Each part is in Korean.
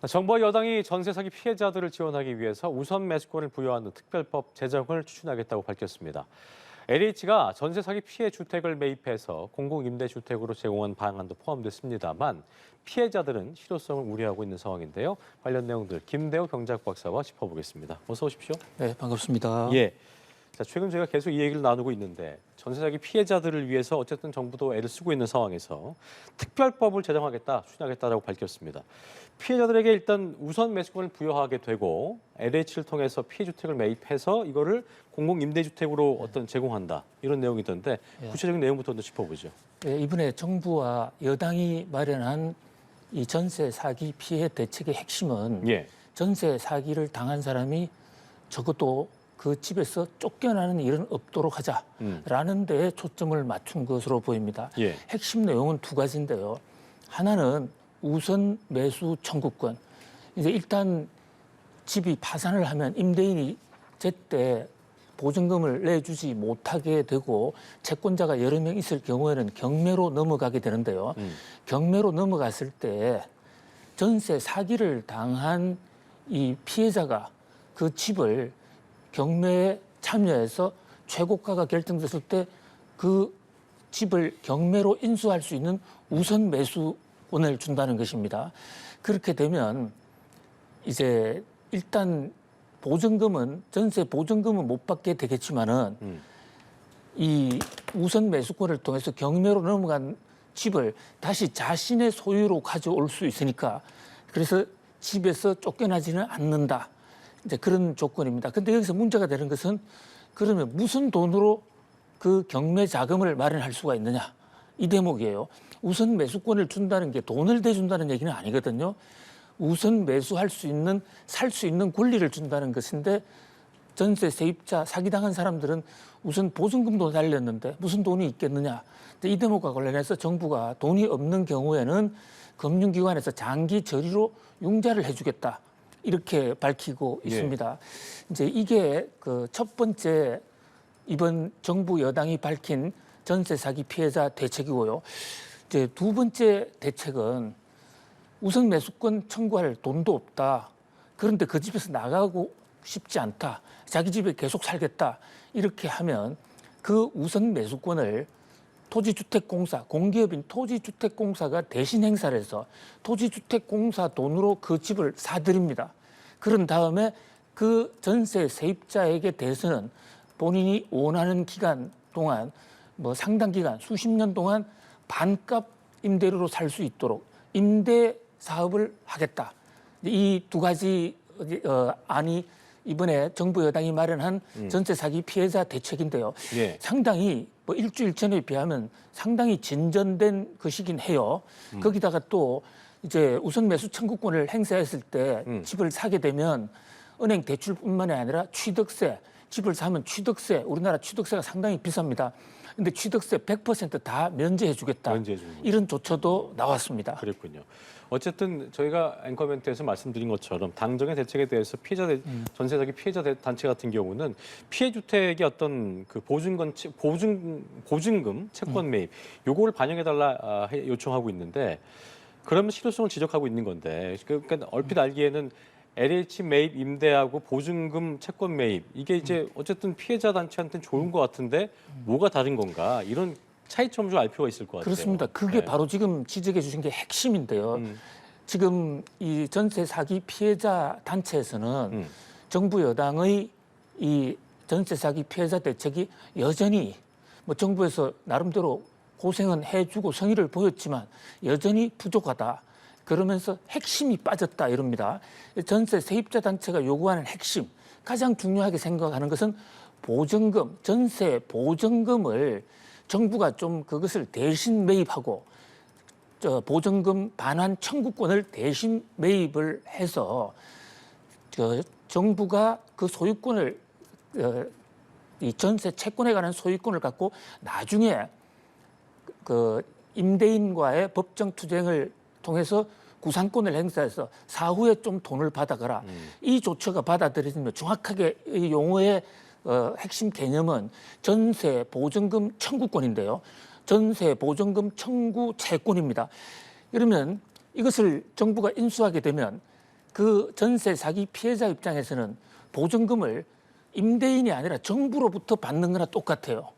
정부와 여당이 전세 사기 피해자들을 지원하기 위해서 우선 매수권을 부여하는 특별법 제정을 추진하겠다고 밝혔습니다. LH가 전세 사기 피해 주택을 매입해서 공공임대주택으로 제공한 방안도 포함됐습니다만 피해자들은 실효성을 우려하고 있는 상황인데요. 관련 내용들 김대호 경제학 박사와 짚어보겠습니다. 어서 오십시오. 네, 반갑습니다. 예. 자, 최근 저희가 계속 이 얘기를 나누고 있는데 전세 사기 피해자들을 위해서 어쨌든 정부도 애를 쓰고 있는 상황에서 특별법을 제정하겠다, 추진하겠다라고 밝혔습니다. 피해자들에게 일단 우선 매수권을 부여하게 되고 LH를 통해서 피해 주택을 매입해서 이거를 공공 임대주택으로 어떤 제공한다 이런 내용이던데 구체적인 내용부터 좀 짚어보죠. 네, 이번에 정부와 여당이 마련한 이 전세 사기 피해 대책의 핵심은 전세 사기를 당한 사람이 적어도 그 집에서 쫓겨나는 일은 없도록 하자라는 데에 초점을 맞춘 것으로 보입니다. 핵심 내용은 두 가지인데요. 하나는 우선 매수 청구권. 이제 일단 집이 파산을 하면 임대인이 제때 보증금을 내주지 못하게 되고 채권자가 여러 명 있을 경우에는 경매로 넘어가게 되는데요. 경매로 넘어갔을 때 전세 사기를 당한 이 피해자가 그 집을 경매에 참여해서 최고가가 결정됐을 때 그 집을 경매로 인수할 수 있는 우선 매수권을 준다는 것입니다. 그렇게 되면 이제 일단 보증금은 전세 보증금은 못 받게 되겠지만은 이 우선 매수권을 통해서 경매로 넘어간 집을 다시 자신의 소유로 가져올 수 있으니까 그래서 집에서 쫓겨나지는 않는다. 이제 그런 조건입니다. 근데 여기서 문제가 되는 것은 그러면 무슨 돈으로 그 경매 자금을 마련할 수가 있느냐 이 대목이에요. 우선 매수권을 준다는 게 돈을 대준다는 얘기는 아니거든요. 우선 매수할 수 있는 살 수 있는 권리를 준다는 것인데 전세 세입자 사기당한 사람들은 우선 보증금도 날렸는데 무슨 돈이 있겠느냐. 이 대목과 관련해서 정부가 돈이 없는 경우에는 금융기관에서 장기 저리로 융자를 해주겠다. 이렇게 밝히고 있습니다. 이제 이게 그 첫 번째 이번 정부 여당이 밝힌 전세 사기 피해자 대책이고요. 이제 두 번째 대책은 우선 매수권 청구할 돈도 없다. 그런데 그 집에서 나가고 싶지 않다. 자기 집에 계속 살겠다. 이렇게 하면 그 우선 매수권을 토지주택공사, 공기업인 토지주택공사가 대신 행사를 해서 토지주택공사 돈으로 그 집을 사드립니다. 그런 다음에 그 전세 세입자에게 대해서는 본인이 원하는 기간 동안 뭐 상당 기간 수십 년 동안 반값 임대료로 살 수 있도록 임대 사업을 하겠다. 이 두 가지 안이 이번에 정부 여당이 마련한 전세 사기 피해자 대책인데요. 상당히 뭐 일주일 전에 비하면 상당히 진전된 것이긴 해요. 거기다가 또 이제 우선 매수 청구권을 행사했을 때 집을 사게 되면 은행 대출뿐만이 아니라 취득세, 집을 사면 취득세, 우리나라 취득세가 상당히 비쌉니다. 근데 취득세 100%다 면제해 주겠다. 이런 조처도 나왔습니다. 그랬군요. 어쨌든 저희가 앵커 멘트에서 말씀드린 것처럼 당정의 대책에 대해서 전세 사기 피해자 단체 같은 경우는 피해 주택의 어떤 그 보증금 채권 매입 요거를 반영해 달라 요청하고 있는데 그러면 실효성을 지적하고 있는 건데 그러니까 얼핏 알기에는 LH 매입 임대하고 보증금 채권 매입 이게 이제 어쨌든 피해자 단체한테는 좋은 것 같은데 뭐가 다른 건가 이런 차이점 좀 알 필요가 있을 것 같아요. 그렇습니다. 그게 바로 지금 지적해 주신 게 핵심인데요. 지금 이 전세 사기 피해자 단체에서는 정부 여당의 이 전세 사기 피해자 대책이 여전히 뭐 정부에서 나름대로 고생은 해주고 성의를 보였지만 여전히 부족하다. 그러면서 핵심이 빠졌다 이럽니다. 전세 세입자 단체가 요구하는 핵심, 가장 중요하게 생각하는 것은 보증금, 전세 보증금을 정부가 좀 그것을 대신 매입하고 보증금 반환 청구권을 대신 매입을 해서 정부가 그 소유권을 이 전세 채권에 관한 소유권을 갖고 나중에 그 임대인과의 법정 투쟁을 통해서 구상권을 행사해서 사후에 좀 돈을 받아가라. 이 조처가 받아들여지면 정확하게 이 용어의 핵심 개념은 전세 보증금 청구권인데요. 전세 보증금 청구 채권입니다. 그러면 이것을 정부가 인수하게 되면 그 전세 사기 피해자 입장에서는 보증금을 임대인이 아니라 정부로부터 받는 거나 똑같아요.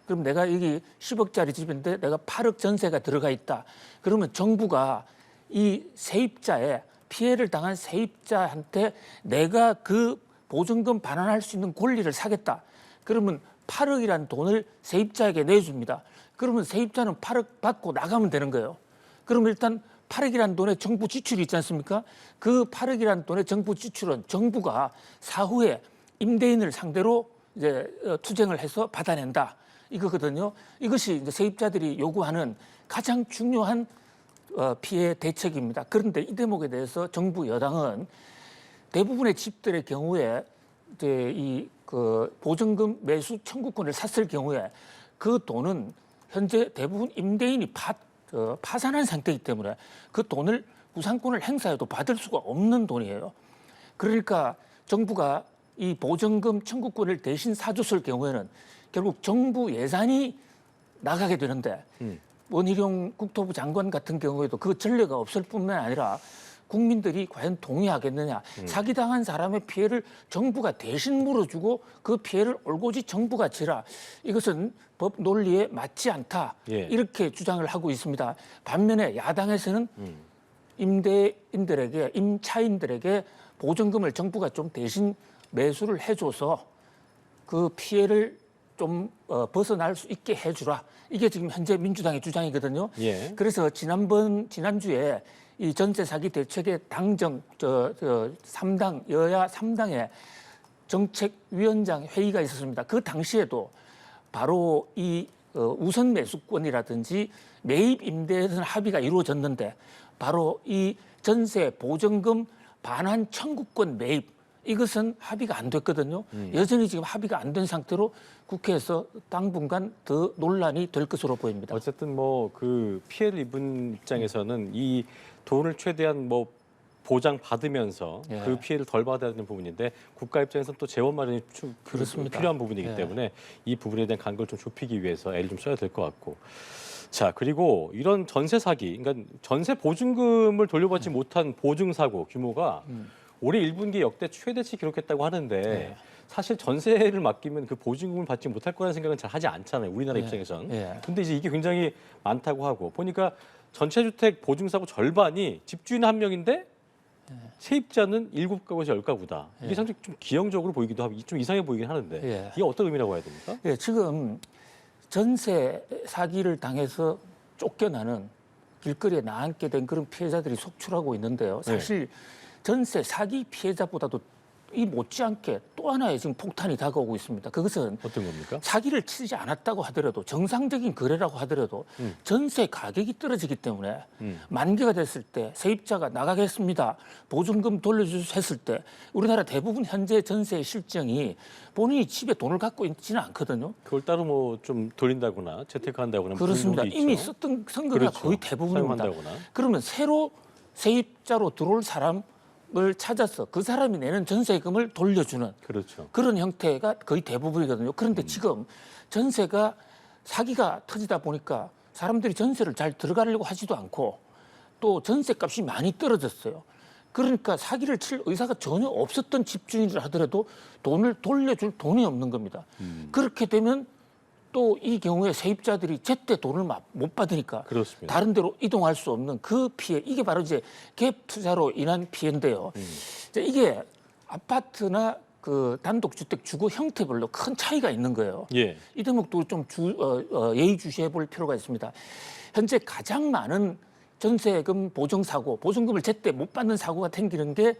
그럼 내가 여기 10억짜리 집인데 내가 8억 전세가 들어가 있다. 그러면 정부가 이 세입자의 피해를 당한 세입자한테 내가 그 보증금 반환할 수 있는 권리를 사겠다. 그러면 8억이라는 돈을 세입자에게 내줍니다. 그러면 세입자는 8억 받고 나가면 되는 거예요. 그럼 일단 8억이라는 돈에 정부 지출이 있지 않습니까? 그 8억이라는 돈의 정부 지출은 정부가 사후에 임대인을 상대로 이제 투쟁을 해서 받아낸다. 이거거든요. 이것이 이제 세입자들이 요구하는 가장 중요한 피해 대책입니다. 그런데 이 대목에 대해서 정부 여당은 대부분의 집들의 경우에 이제 이 그 보증금 매수 청구권을 샀을 경우에 그 돈은 현재 대부분 임대인이 파산한 상태이기 때문에 그 돈을 구상권을 행사해도 받을 수가 없는 돈이에요. 그러니까 정부가 이 보증금 청구권을 대신 사줬을 경우에는 결국 정부 예산이 나가게 되는데 원희룡 국토부 장관 같은 경우에도 그 전례가 없을 뿐만 아니라 국민들이 과연 동의하겠느냐. 사기당한 사람의 피해를 정부가 대신 물어주고 그 피해를 올고지 정부가 지라. 이것은 법 논리에 맞지 않다. 예. 이렇게 주장을 하고 있습니다. 반면에 야당에서는 임대인들에게, 임차인들에게 보증금을 정부가 좀 대신 매수를 해줘서 그 피해를 좀 벗어날 수 있게 해주라. 이게 지금 현재 민주당의 주장이거든요. 예. 그래서 지난주에 이 전세 사기 대책의 당정 3당 여야 3당의 정책위원장 회의가 있었습니다. 그 당시에도 바로 이 우선 매수권이라든지 매입 임대에 대한 합의가 이루어졌는데 바로 이 전세 보증금 반환 청구권 매입 이것은 합의가 안 됐거든요. 여전히 지금 합의가 안 된 상태로 국회에서 당분간 더 논란이 될 것으로 보입니다. 어쨌든 뭐 그 피해를 입은 입장에서는 이 돈을 최대한 뭐 보장 받으면서 예. 그 피해를 덜 받아야 되는 부분인데 국가 입장에서는 또 재원 마련이 그렇습니다. 필요한 부분이기 예. 때문에 이 부분에 대한 간격을 좀 좁히기 위해서 애를 좀 써야 될 것 같고. 자, 그리고 이런 전세 사기, 그러니까 전세 보증금을 돌려받지 못한 보증 사고 규모가 올해 1분기 역대 최대치 기록했다고 하는데 예. 사실 전세를 맡기면 그 보증금을 받지 못할 거라는 생각은 잘 하지 않잖아요. 우리나라 예. 입장에선. 예. 근데 이제 이게 굉장히 많다고 하고 보니까 전체 주택 보증 사고 절반이 집주인 한 명인데 세입자는 7가구에서 10가구다. 이게 예. 상당히 좀 기형적으로 보이기도 하고 좀 이상해 보이긴 하는데 예. 이게 어떤 의미라고 해야 됩니까? 예, 지금 전세 사기를 당해서 쫓겨나는 길거리에 나앉게 된 그런 피해자들이 속출하고 있는데요. 사실 전세 사기 피해자보다도 이 못지않게 또 하나의 지금 폭탄이 다가오고 있습니다. 그것은 어떤 겁니까? 사기를 치지 않았다고 하더라도 정상적인 거래라고 하더라도 전세 가격이 떨어지기 때문에 만기가 됐을 때 세입자가 나가겠습니다. 보증금 돌려주세요 했을 때 우리나라 대부분 현재 전세 실정이 본인이 집에 돈을 갖고 있지는 않거든요. 그걸 따로 뭐 좀 돌린다거나 재테크한다거나 그렇습니다. 그런 경우도 이미 있죠. 썼던 선거가 그렇죠. 거의 대부분입니다. 사용한다거나. 그러면 새로 세입자로 들어올 사람을 찾아서 그 사람이 내는 전세금을 돌려주는 그렇죠. 그런 형태가 거의 대부분이거든요. 그런데 지금 전세가 사기가 터지다 보니까 사람들이 전세를 잘 들어가려고 하지도 않고 또 전세값이 많이 떨어졌어요. 그러니까 사기를 칠 의사가 전혀 없었던 집주인이라 하더라도 돈을 돌려줄 돈이 없는 겁니다. 그렇게 되면 또 이 경우에 세입자들이 제때 돈을 못 받으니까 그렇습니다. 다른 데로 이동할 수 없는 그 피해, 이게 바로 이제 갭 투자로 인한 피해인데요. 이제 이게 아파트나 그 단독주택 주거 형태별로 큰 차이가 있는 거예요. 예. 이 대목도 좀 예의주시해 볼 필요가 있습니다. 현재 가장 많은 전세금 보증 사고, 보증금을 제때 못 받는 사고가 생기는 게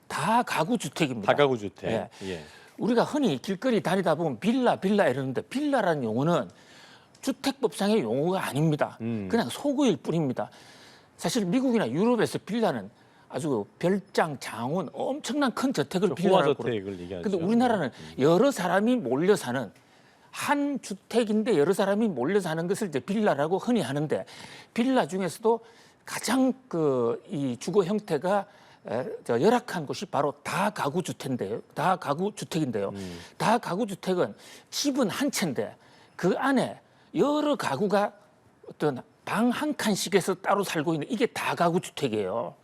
다 가구 주택입니다. 다가구 주택. 예. 예. 우리가 흔히 길거리 다니다 보면 빌라 이러는데 빌라라는 용어는 주택법상의 용어가 아닙니다. 그냥 소구일 뿐입니다. 사실 미국이나 유럽에서 빌라는 아주 별장, 장원, 엄청난 큰 저택을 빌라라고 그래요. 호화저택을 얘기하죠. 근데 우리나라는 여러 사람이 몰려 사는 한 주택인데 여러 사람이 몰려 사는 것을 이제 빌라라고 흔히 하는데 빌라 중에서도 가장 이 주거 형태가 열악한 곳이 바로 다가구 주택인데요. 다가구 주택인데요. 다가구 주택은 집은 한 채인데 그 안에 여러 가구가 어떤 방 한 칸씩에서 따로 살고 있는 이게 다가구 주택이에요.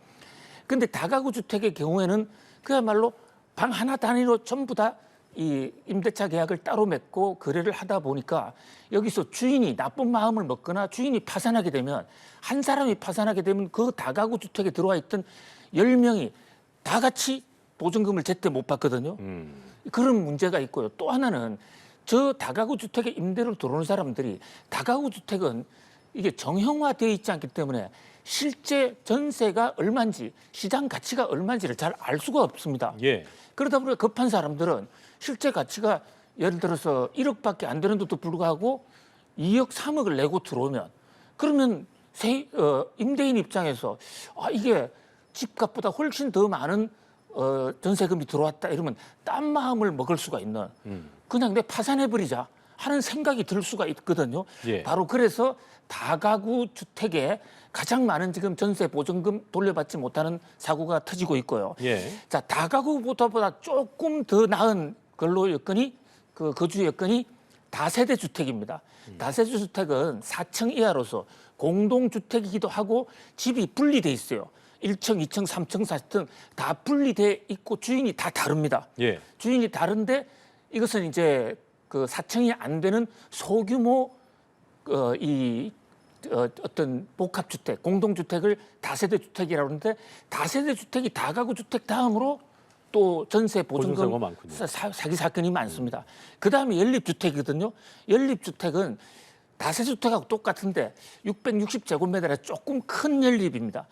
근데 다가구 주택의 경우에는 그야말로 방 하나 단위로 전부 다 이 임대차 계약을 따로 맺고 거래를 하다 보니까 여기서 주인이 나쁜 마음을 먹거나 주인이 파산하게 되면 한 사람이 파산하게 되면 그 다가구 주택에 들어와 있던 10명이 다 같이 보증금을 제때 못 받거든요. 그런 문제가 있고요. 또 하나는 저 다가구 주택에 임대로 들어오는 사람들이 다가구 주택은 이게 정형화되어 있지 않기 때문에 실제 전세가 얼마인지 시장 가치가 얼마인지를 잘 알 수가 없습니다. 예. 그러다 보니까 급한 사람들은 실제 가치가 예를 들어서 1억밖에 안 되는데도 불구하고 2억, 3억을 내고 들어오면 그러면 임대인 입장에서 이게 집값보다 훨씬 더 많은 전세금이 들어왔다 이러면 딴 마음을 먹을 수가 있는 그냥 내 파산해버리자 하는 생각이 들 수가 있거든요. 예. 바로 그래서 다가구 주택에 가장 많은 지금 전세 보증금 돌려받지 못하는 사고가 터지고 있고요. 예. 자, 다가구보다 조금 더 나은 근로 여건이 그 거주 여건이 다세대 주택입니다. 다세대 주택은 4층 이하로서 공동 주택이기도 하고 집이 분리돼 있어요. 1층, 2층, 3층, 4층 다 분리돼 있고 주인이 다 다릅니다. 예. 주인이 다른데 이것은 이제 그 4층이 안 되는 소규모 어떤 복합주택, 공동주택을 다세대 주택이라고 하는데 다세대 주택이 다가구 주택 다음으로 또 전세 보증금 사기 사건이 많습니다. 그다음에 연립주택이거든요. 연립주택은 다세주택하고 똑같은데 660제곱미터라 조금 큰 연립입니다.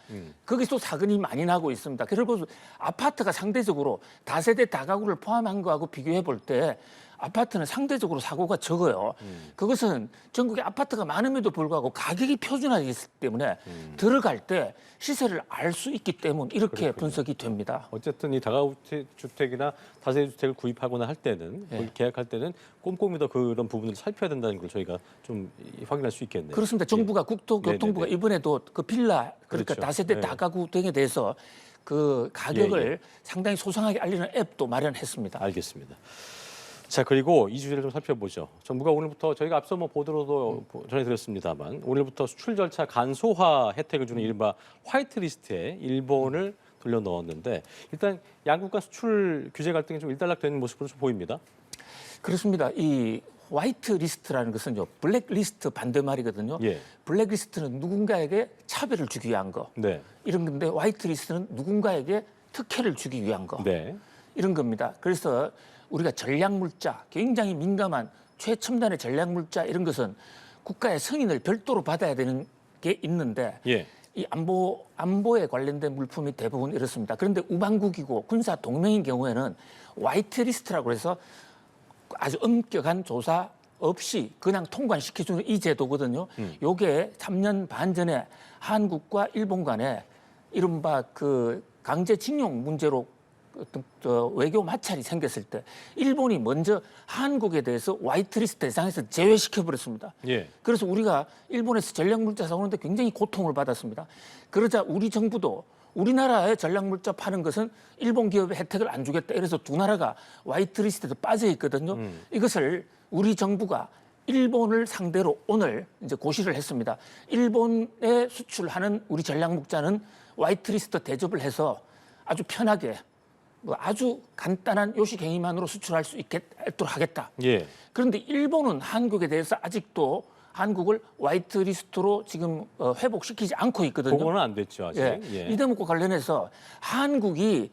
거기서 사건이 많이 나고 있습니다. 그리고 아파트가 상대적으로 다세대 다가구를 포함한 거하고 비교해 볼 때 아파트는 상대적으로 사고가 적어요. 그것은 전국에 아파트가 많음에도 불구하고 가격이 표준화되어 있기 때문에 들어갈 때 시세를 알 수 있기 때문에 이렇게 그렇군요. 분석이 됩니다. 어쨌든 이 다가구 주택이나 다세대 주택을 구입하거나 할 때는 계약할 때는 꼼꼼히 더 그런 부분을 살펴야 된다는 걸 저희가 좀 확인할 수 있겠네요. 그렇습니다. 정부가 국토교통부가 네네네. 이번에도 그 빌라 그러니까 그렇죠. 다세대 네. 다가구 등에 대해서 그 가격을 예. 상당히 소상하게 알리는 앱도 마련했습니다. 알겠습니다. 자, 그리고 이 주제를 좀 살펴보죠. 정부가 오늘부터 저희가 앞서 보도로도 전해드렸습니다만 오늘부터 수출 절차 간소화 혜택을 주는 이른바 화이트리스트에 일본을 돌려 넣었는데 일단 양국 간 수출 규제 갈등이 좀 일단락되는 모습으로 좀 보입니다. 그렇습니다. 이 화이트 리스트라는 것은요, 블랙 리스트 반대말이거든요. 예. 블랙 리스트는 누군가에게 차별을 주기 위한 거. 네. 이런 건데 화이트 리스트는 누군가에게 특혜를 주기 위한 거. 네. 이런 겁니다. 그래서 우리가 전략물자, 굉장히 민감한 최첨단의 전략물자 이런 것은 국가의 승인을 별도로 받아야 되는 게 있는데 예. 이 안보에 관련된 물품이 대부분 이렇습니다. 그런데 우방국이고 군사 동맹인 경우에는 화이트 리스트라고 해서 아주 엄격한 조사 없이 그냥 통관시켜주는 이 제도거든요. 요게 3년 반 전에 한국과 일본 간에 이른바 그 강제징용 문제로 어떤 외교 마찰이 생겼을 때 일본이 먼저 한국에 대해서 화이트리스트 대상에서 제외시켜 버렸습니다. 예. 그래서 우리가 일본에서 전략물자 사오는데 굉장히 고통을 받았습니다. 그러자 우리 정부도 우리나라에 전략물자 파는 것은 일본 기업에 혜택을 안 주겠다. 이래서 두 나라가 화이트리스트에 빠져 있거든요. 이것을 우리 정부가 일본을 상대로 오늘 이제 고시를 했습니다. 일본에 수출하는 우리 전략물자는 화이트리스트 대접을 해서 아주 편하게 아주 간단한 요식 행위만으로 수출할 수 있도록 하겠다. 예. 그런데 일본은 한국에 대해서 아직도 한국을 화이트리스트로 지금 회복시키지 않고 있거든요. 그거는 안 됐죠 아직. 예. 예. 이 대목과 관련해서 한국이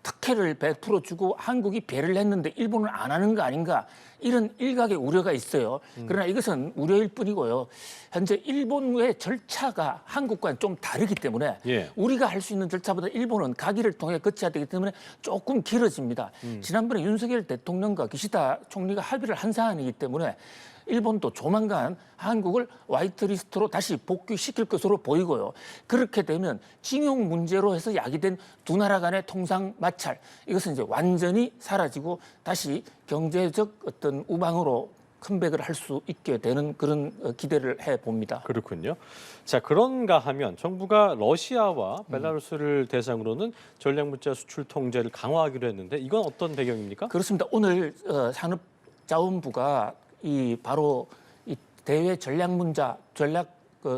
특혜를 베풀어 주고 한국이 배를 했는데 일본은 안 하는 거 아닌가 이런 일각의 우려가 있어요. 그러나 이것은 우려일 뿐이고요. 현재 일본의 절차가 한국과는 좀 다르기 때문에 예. 우리가 할 수 있는 절차보다 일본은 가기를 통해 거쳐야 되기 때문에 조금 길어집니다. 지난번에 윤석열 대통령과 기시다 총리가 합의를 한 사안이기 때문에 일본도 조만간 한국을 화이트리스트로 다시 복귀시킬 것으로 보이고요. 그렇게 되면 징용 문제로 해서 야기된 두 나라 간의 통상 마찰 이것은 이제 완전히 사라지고 다시 경제적 어떤 우방으로 컴백을 할 수 있게 되는 그런 기대를 해봅니다. 그렇군요. 자, 그런가 하면 정부가 러시아와 벨라루스를 대상으로는 전략물자 수출 통제를 강화하기로 했는데 이건 어떤 배경입니까? 그렇습니다. 오늘 산업자원부가 바로 이 대외 전략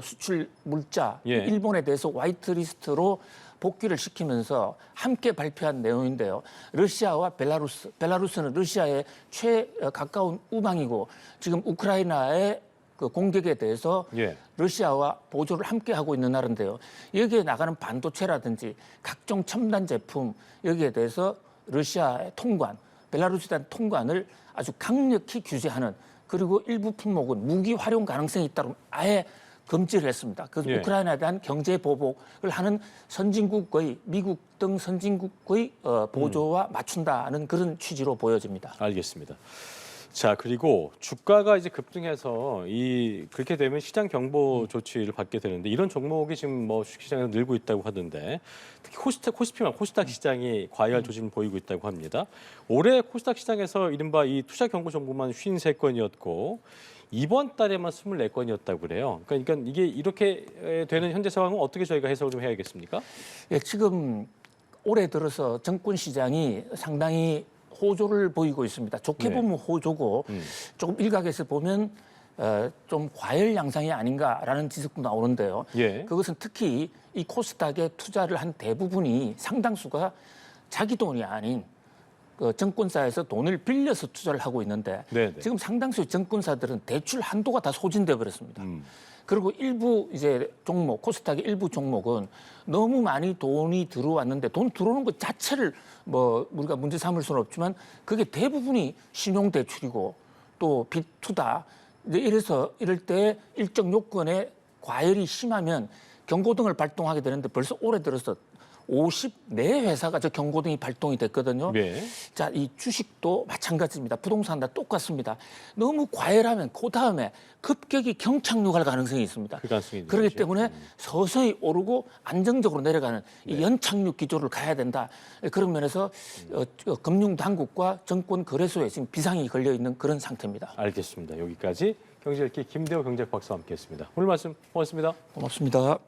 수출 물자 예. 일본에 대해서 화이트리스트로 복귀를 시키면서 함께 발표한 내용인데요. 러시아와 벨라루스는 러시아의 가까운 우방이고 지금 우크라이나의 그 공격에 대해서 예. 러시아와 보조를 함께 하고 있는 나라인데요. 여기에 나가는 반도체라든지 각종 첨단 제품 여기에 대해서 러시아의 통관, 벨라루스에 대한 통관을 아주 강력히 규제하는 그리고 일부 품목은 무기 활용 가능성이 있다고 아예 금지를 했습니다. 그래서 예. 우크라이나에 대한 경제 보복을 하는 선진국의 미국 등 선진국의 보조와 맞춘다는 그런 취지로 보여집니다. 알겠습니다. 자, 그리고 주가가 이제 급등해서 그렇게 되면 시장 경보 조치를 받게 되는데 이런 종목이 지금 뭐 주식시장에서 늘고 있다고 하던데 특히 코스닥 시장이 과열 조짐을 보이고 있다고 합니다. 올해 코스닥 시장에서 이른바 이 투자 경고 정보만 53건이었고 이번 달에만 24건이었다고 그래요. 그러니까 이게 이렇게 되는 현재 상황은 어떻게 저희가 해석을 좀 해야겠습니까? 예, 지금 올해 들어서 정권 시장이 상당히 호조를 보이고 있습니다. 좋게 네. 보면 호조고 조금 일각에서 보면 좀 과열 양상이 아닌가라는 지적도 나오는데요. 예. 그것은 특히 이 코스닥에 투자를 한 대부분이 상당수가 자기 돈이 아닌 그 정권사에서 돈을 빌려서 투자를 하고 있는데 네네. 지금 상당수의 정권사들은 대출 한도가 다 소진돼 버렸습니다. 그리고 일부 이제 종목, 코스닥의 일부 종목은 너무 많이 돈이 들어왔는데 돈 들어오는 것 자체를 뭐 우리가 문제 삼을 수는 없지만 그게 대부분이 신용대출이고 또 빚투다. 이래서 이럴 때 일정 요건에 과열이 심하면 경고등을 발동하게 되는데 벌써 올해 들어서 54회사가 저 경고등이 발동이 됐거든요. 네. 자, 이 주식도 마찬가지입니다. 부동산 다 똑같습니다. 너무 과열하면 그 다음에 급격히 경착륙할 가능성이 있습니다. 그 가능성이 그렇기 있죠. 때문에 서서히 오르고 안정적으로 내려가는 이 연착륙 기조를 가야 된다. 그런 면에서 금융당국과 정권거래소에 지금 비상이 걸려 있는 그런 상태입니다. 알겠습니다. 여기까지 경제읽기 김대호 경제학박사와 함께했습니다. 오늘 말씀 고맙습니다. 고맙습니다.